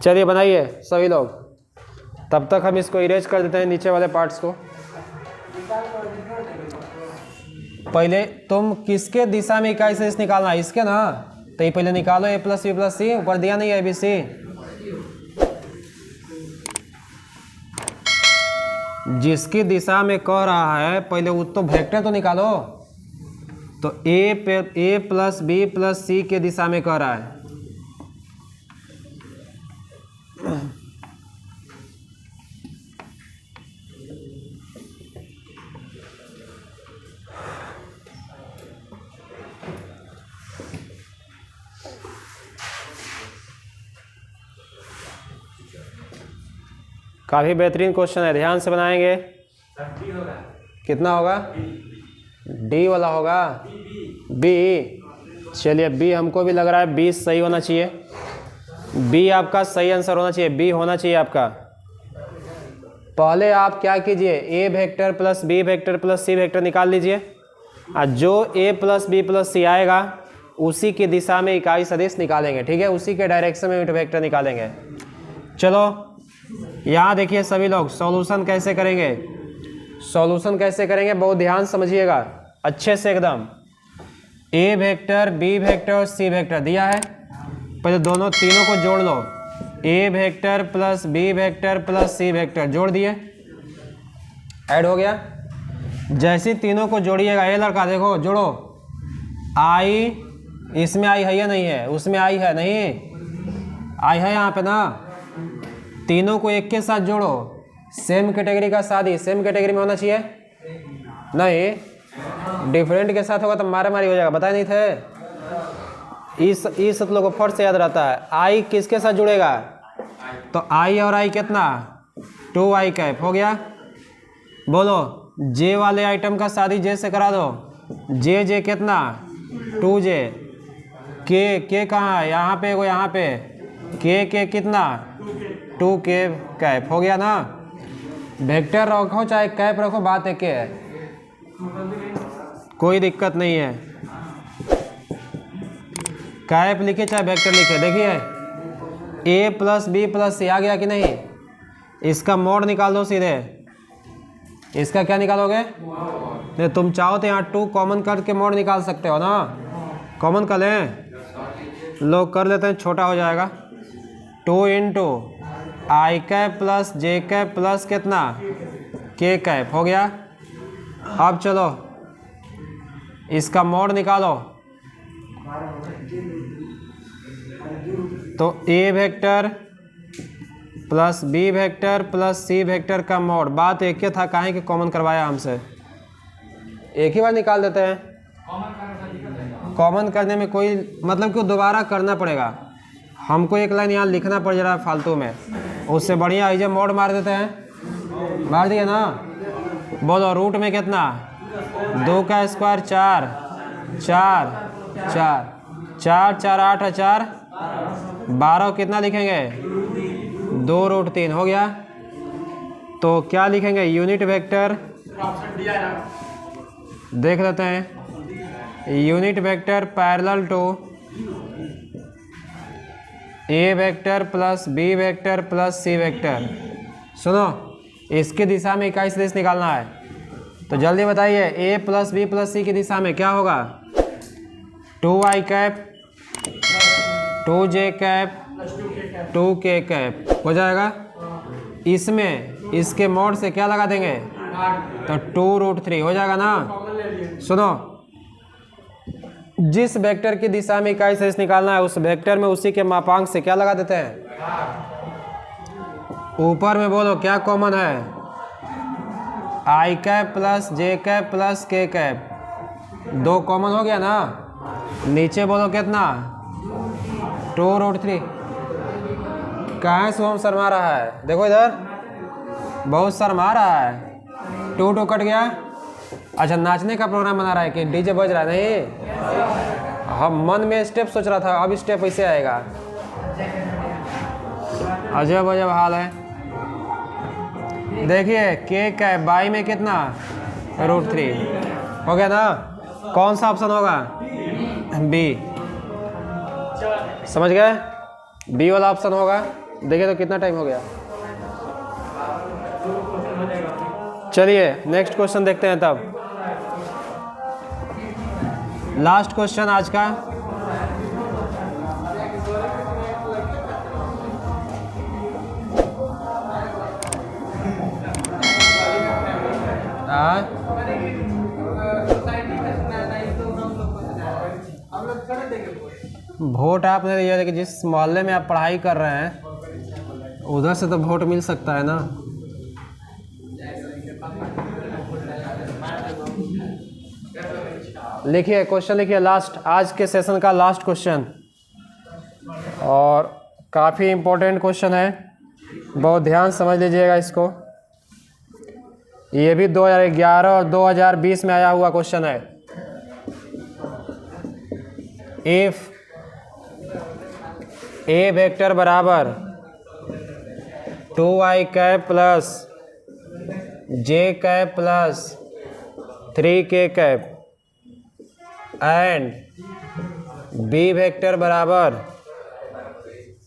चलिए बनाइए सभी लोग, तब तक हम इसको इरेज कर देते हैं नीचे वाले पार्ट्स को। पहले तुम किसके दिशा में इकाई सदिश निकालना है? इसके ना, तो ये पहले निकालो ए प्लस बी प्लस सी। ऊपर दिया नहीं है बी सी, जिसकी दिशा में कह रहा है पहले वो तो वेक्टर तो निकालो। तो ए प्लस बी प्लस सी के दिशा में कह रहा है। काफ़ी बेहतरीन क्वेश्चन है, ध्यान से बनाएंगे। कितना होगा? डी वाला होगा, बी। चलिए बी हमको भी लग रहा है बी सही होना चाहिए। बी आपका सही आंसर होना चाहिए, बी होना चाहिए आपका। पहले आप क्या कीजिए, a vector plus B vector plus C vector निकाल लीजिए, और जो a plus b plus c आएगा उसी की दिशा में इकाई सदिश निकालेंगे। ठीक है, उसी के डायरेक्शन में वेक्टर निकालेंगे। चलो यहाँ देखिए सभी लोग, सॉल्यूशन कैसे करेंगे। सॉल्यूशन कैसे करेंगे बहुत ध्यान समझिएगा अच्छे से एकदम। ए वेक्टर बी वेक्टर और सी वेक्टर दिया है, पहले दोनों तीनों को जोड़ लो। A vector plus B vector plus C vector जोड़ दिए, ऐड हो गया। जैसे तीनों को जोड़िएगा, ये लड़का देखो जोड़ो, आई इसमें आई है या नहीं है? उसमें आई है नहीं, आई है यहाँ पे ना। तीनों को एक के साथ जोड़ो, सेम कैटेगरी का शादी सेम कैटेगरी में होना चाहिए नहीं, डिफरेंट के साथ होगा तो मारा मारी हो जाएगा। बताए नहीं थे? इस सब लोगों को फट से याद रहता है। आई किसके साथ जुड़ेगा? तो आई और आई कितना? 2i कैप हो गया। बोलो जे वाले आइटम का शादी जे से करा दो, जे कितना? 2j। के कहाँ है? यहाँ पे वो, यहाँ पे के कितना? 2k कैप हो गया ना। वेक्टर रखो चाहे कैप रखो, बात एक है, कोई दिक्कत नहीं है। कैप लिखे चाहे वेक्टर लिखे, देखिए ए प्लस बी प्लस सी आ गया कि नहीं? इसका मोड निकाल दो सीधे। इसका क्या निकालोगे? नहीं, तुम चाहो तो यहाँ 2 कॉमन करके मोड निकाल सकते हो ना। कॉमन कर लें, लोग कर लेते हैं, छोटा हो जाएगा। 2 इंटू आई cap plus J cap plus कितना? के कैप हो गया। अब चलो इसका मोड निकालो। तो ए vector plus B vector plus सी वेक्टर का मोड, बात एक ही था, काहे कि कॉमन करवाया हमसे, एक ही बार निकाल देते हैं। कॉमन करने में कोई मतलब कि दोबारा करना पड़ेगा हमको, एक लाइन यहाँ लिखना पड़ जा रहा है फालतू में, उससे बढ़िया है मोड मार देते हैं। मार दिए ना। बोलो रूट में कितना? 2 का स्क्वायर 4 4 4 4 4 8 और 4 12, कितना लिखेंगे? 2√3 हो गया। तो क्या लिखेंगे? यूनिट वेक्टर, देख लेते हैं। Unit vector parallel to A vector plus B vector plus C vector. सुनो, इसकी दिशा में इकाई सदिश निकालना है, तो जल्दी बताइए। ए प्लस बी प्लस सी की दिशा में क्या होगा? 2i cap 2j cap 2k cap हो जाएगा। इसमें इसके मोड से क्या लगा देंगे? तो 2√3 हो जाएगा ना। सुनो, जिस वेक्टर की दिशा में इकाई सदिश निकालना है उस वेक्टर में उसी के मापांक से क्या लगा देते हैं? ऊपर में बोलो क्या कॉमन है? आई cap plus J cap plus के कैप, 2 कॉमन हो गया ना। नीचे बोलो कितना? 2√3। कहाँ शुभम शर्मा रहा है? देखो इधर बहुत शर्मा रहा है। 2 कट गया, अच्छा, नाचने का प्रोग्राम बना रहा है कि डीजे बज रहा है? नहीं, हम मन में स्टेप सोच रहा था, अब स्टेप कैसे आएगा? अजब अजब हाल है। देखिए के का बाई में कितना, √3 हो गया ना। कौन सा ऑप्शन होगा? बी। समझ गए? बी वाला ऑप्शन होगा। देखिए तो कितना टाइम हो गया। चलिए नेक्स्ट क्वेश्चन देखते हैं तब। लास्ट क्वेश्चन आज का। वोट आपने दिया, लेकिन जिस मोहल्ले में आप पढ़ाई कर रहे हैं उधर से तो वोट मिल सकता है ना। लिखिए क्वेश्चन, लिखिए लास्ट, आज के सेशन का लास्ट क्वेश्चन, और काफ़ी इम्पोर्टेंट क्वेश्चन है, बहुत ध्यान समझ लीजिएगा इसको। ये भी 2011 और 2020 में आया हुआ क्वेश्चन है। इफ ए वेक्टर बराबर 2i cap plus J cap plus 3k cap and B vector बराबर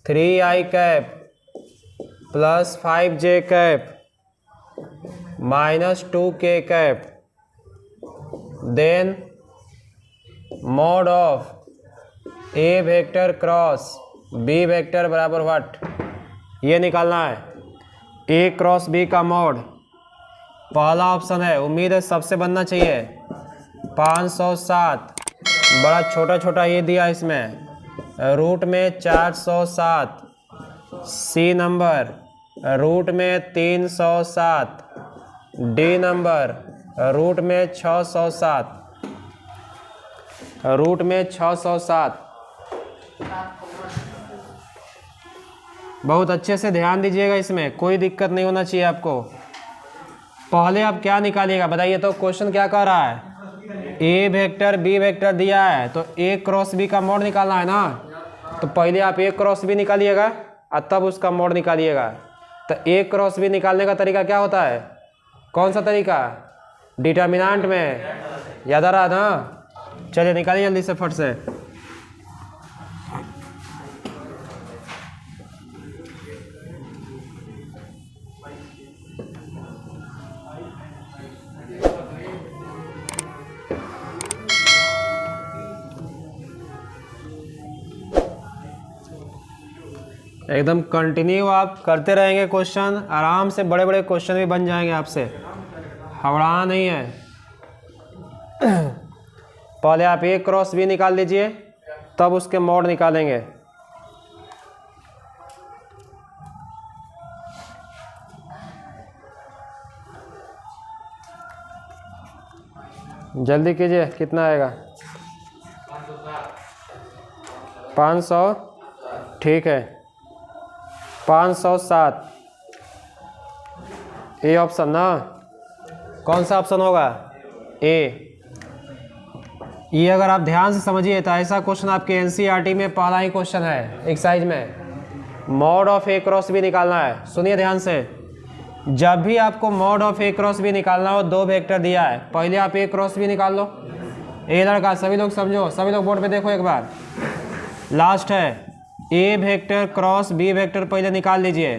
3i cap plus 5j cap minus 2k cap, then mod of A vector cross B vector बराबर what, ये निकालना है। A cross B का mod पहला option है, उम्मीद है सबसे बनना चाहिए, 507, बड़ा छोटा छोटा ये दिया इसमें, रूट में 407, सी नंबर रूट में 307, डी नंबर रूट में 607, रूट में 607। बहुत अच्छे से ध्यान दीजिएगा, इसमें कोई दिक्कत नहीं होना चाहिए आपको। पहले आप क्या निकालिएगा बताइए तो, क्वेश्चन क्या कह रहा है? ए वेक्टर बी वेक्टर दिया है तो ए क्रॉस बी का मोड निकालना है ना, तो पहले आप ए क्रॉस बी निकालिएगा और तब उसका मोड निकालिएगा। तो ए क्रॉस बी निकालने का तरीका क्या होता है? कौन सा तरीका? डिटर्मिनेंट में, याद आ रहा ना? चलिए निकालिए जल्दी से फट से। एकदम कंटिन्यू आप करते रहेंगे क्वेश्चन, आराम से बड़े बड़े क्वेश्चन भी बन जाएंगे आपसे, हवड़ा नहीं है। पहले आप ए क्रॉस बी निकाल लीजिए तब उसके मोड निकालेंगे। जल्दी कीजिए, कितना आएगा? 500, ठीक है 507, ए ऑप्शन ना। कौन सा ऑप्शन होगा? ए। ये अगर आप ध्यान से समझिए तो ऐसा क्वेश्चन आपके एनसीईआरटी में पहला ही क्वेश्चन है एक्सरसाइज में, mod of A cross B निकालना है। सुनिए ध्यान से, जब भी आपको mod of A cross B निकालना हो, दो वेक्टर दिया है, पहले आप ए क्रॉस बी निकाल लो। ए लड़का सभी लोग समझो, सभी लोग बोर्ड पे देखो एक बार, लास्ट है ए वेक्टर क्रॉस बी वेक्टर पहले निकाल लीजिए।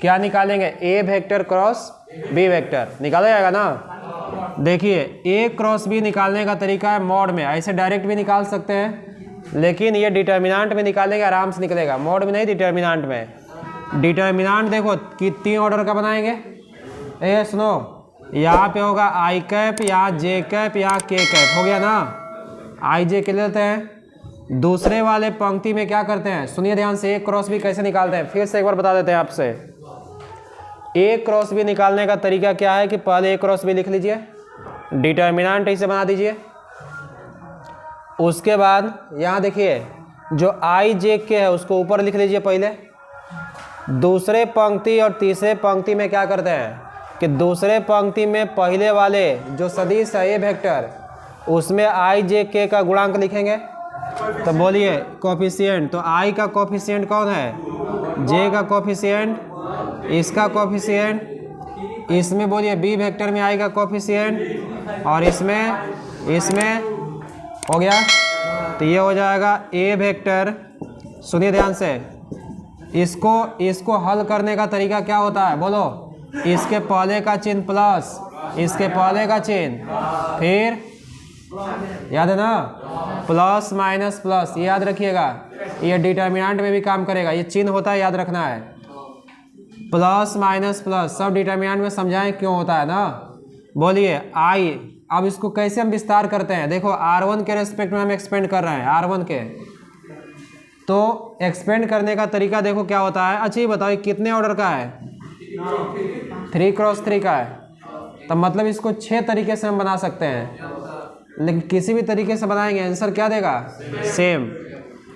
क्या निकालेंगे? ए वेक्टर क्रॉस बी वेक्टर निकाला जाएगा ना। देखिए ए क्रॉस बी निकालने का तरीका है मॉड में, ऐसे डायरेक्ट भी निकाल सकते हैं, लेकिन ये डिटर्मिनेंट में निकालेंगे आराम से निकलेगा, मॉड में नहीं, डिटर्मिनेंट में। डिटर्मिनेंट देखो कितनी ऑर्डर का बनाएंगे। ए सुनो, यहाँ पे होगा आई कैप, यहाँ जे कैप, यहाँ के कैप, हो गया ना। आई जे के लेते हैं। दूसरे वाले पंक्ति में क्या करते हैं? सुनिए ध्यान से, ए क्रॉस बी कैसे निकालते हैं फिर से एक बार बता देते हैं आपसे। ए क्रॉस बी निकालने का तरीका क्या है कि पहले ए क्रॉस बी लिख लीजिए, डिटर्मिनेंट इसे बना दीजिए। उसके बाद यहाँ देखिए जो आई जे के है उसको ऊपर लिख लीजिए पहले। दूसरे पंक्ति और तीसरे पंक्ति में क्या करते हैं? कि दूसरे पंक्ति में पहले वाले जो सदिश है ए वेक्टर, उसमें आई जे के का गुणांक लिखेंगे। तो बोलिए कोफिशिएंट, तो आई का कोफिशिएंट कौन है? जे का कोफिशिएंट, इसका कोफिशिएंट, इसमें बोलिए बी वेक्टर में आई का कोफिशिएंट, और इसमें हो गया। तो ये हो जाएगा ए वेक्टर। सुनिए ध्यान से, इसको हल करने का तरीका क्या होता है बोलो? इसके पहले का चिन्ह प्लस, इसके पहले का चिन्ह, फिर याद है ना, प्लस माइनस प्लस, ये याद रखिएगा। ये डिटर्मिनेंट में भी काम करेगा, ये चिन्ह होता है, याद रखना है। प्लस माइनस प्लस सब डिटर्मिनेंट में समझाएं क्यों होता है ना। बोलिए आई, अब इसको कैसे हम विस्तार करते हैं? देखो R1 के रेस्पेक्ट में हम एक्सपेंड कर रहे हैं, R1 के, तो एक्सपेंड करने का तरीका देखो क्या होता है। अच्छा ये बताओ कितने ऑर्डर का है? 3x3 का है। तब मतलब इसको 6 तरीके से हम बना सकते हैं, लेकिन किसी भी तरीके से बनाएंगे आंसर क्या देगा? सेम।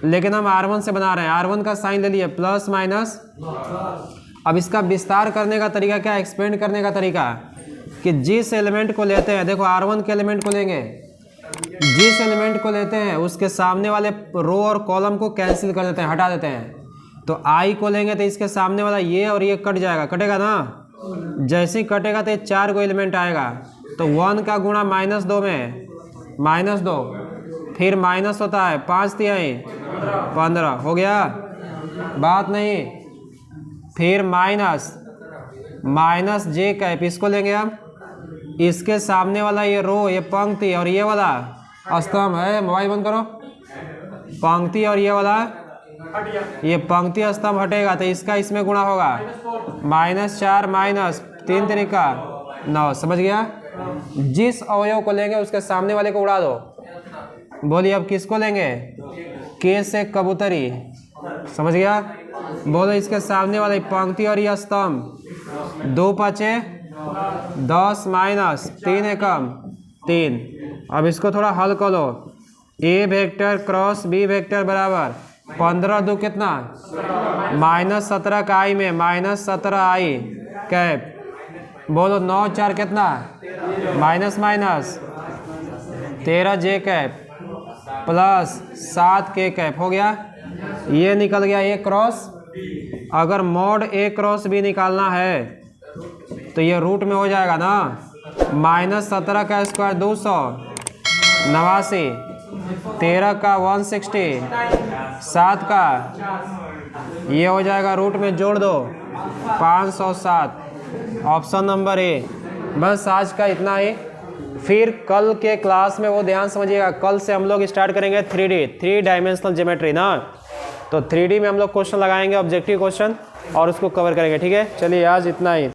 लेकिन हम R1 से बना रहे हैं, R1 का साइन ले लिए, प्लस माइनस। अब इसका विस्तार करने का तरीका क्या है? एक्सपेंड करने का तरीका कि जिस एलिमेंट को लेते हैं, देखो R1 के एलिमेंट को लेंगे, जिस एलिमेंट को लेते हैं उसके सामने वाले रो और कॉलम को कैंसिल कर देते हैं, हटा देते हैं। तो आई को लेंगे तो इसके सामने वाला ये और ये कट जाएगा, कटेगा ना। जैसे ही कटेगा तो 4 को एलिमेंट आएगा, तो 1 का गुणा -2 में -2, फिर माइनस होता है 5 तिहाई 15, हो गया बात नहीं। फिर माइनस जे कैप, इसको लेंगे हम, इसके सामने वाला ये रो, ये पंक्ति और ये वाला स्तंभ है, मोबाइल बंद करो, पंक्ति और ये वाला, ये पंक्ति स्तंभ हटेगा तो इसका इसमें गुणा होगा, -4 -3 तरीका 9, समझ गया। जिस अवयव को लेंगे उसके सामने वाले को उड़ा दो। बोलिए अब किसको लेंगे? के से कबूतरी, समझ गया। बोलो इसके सामने वाले पंक्ति और ये स्तंभ, 2 5 10 -3 एकम 3। अब इसको थोड़ा हल कर लो। A vector cross B vector बराबर 15 2 कितना? -17 का आई में -17 आई कैप। बोलो 9 4 कितना? माइनस 13 जे कैप प्लस 7 के कैप, हो गया। ये निकल गया ए क्रॉस। अगर मॉड ए क्रॉस बी निकालना है तो ये रूट में हो जाएगा ना, -17 का स्क्वायर 289, 13 का 160, 7 का ये हो जाएगा, रूट में जोड़ दो 507, ऑप्शन नंबर ए। बस आज का इतना ही। फिर कल के क्लास में वो ध्यान समझिएगा, कल से हम लोग स्टार्ट करेंगे 3 डायमेंशनल ज्योमेट्री ना। तो 3D में हम लोग क्वेश्चन लगाएंगे, ऑब्जेक्टिव क्वेश्चन, और उसको कवर करेंगे, ठीक है। चलिए आज इतना ही।